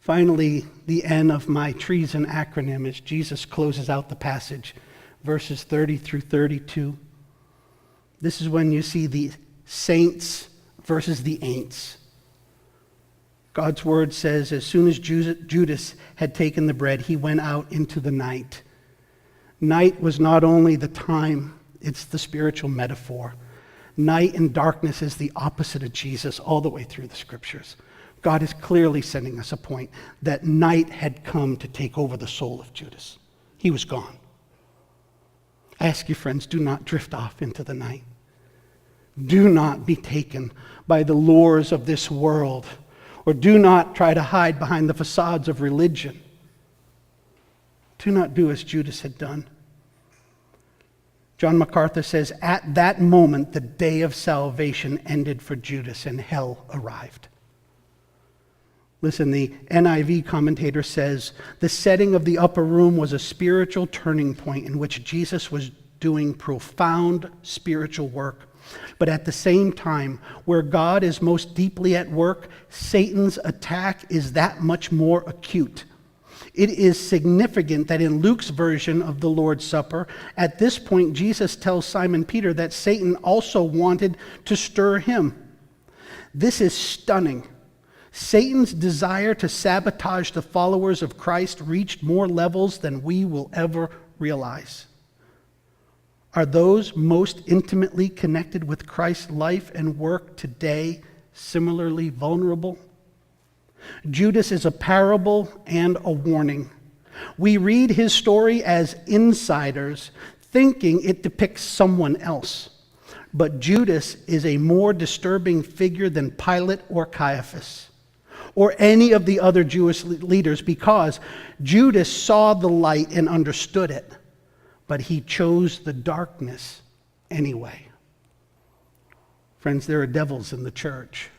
Finally, the N of my treason acronym as Jesus closes out the passage, verses 30 through 32. This is when you see the saints versus the ain'ts. God's word says, as soon as Judas had taken the bread, he went out into the night. Night was not only the time, it's the spiritual metaphor. Night and darkness is the opposite of Jesus all the way through the scriptures. God is clearly sending us a point that night had come to take over the soul of Judas. He was gone. I ask you, friends, do not drift off into the night. Do not be taken by the lures of this world, or do not try to hide behind the facades of religion. Do not do as Judas had done. John MacArthur says, at that moment, the day of salvation ended for Judas and hell arrived. Listen, the NIV commentator says, the setting of the upper room was a spiritual turning point in which Jesus was doing profound spiritual work. But at the same time, where God is most deeply at work, Satan's attack is that much more acute. It is significant that in Luke's version of the Lord's Supper, at this point, Jesus tells Simon Peter that Satan also wanted to stir him. This is stunning. Satan's desire to sabotage the followers of Christ reached more levels than we will ever realize. Are those most intimately connected with Christ's life and work today similarly vulnerable? Judas is a parable and a warning. We read his story as insiders, thinking it depicts someone else. But Judas is a more disturbing figure than Pilate or Caiaphas, or any of the other Jewish leaders, because Judas saw the light and understood it, but he chose the darkness anyway. Friends, there are devils in the church.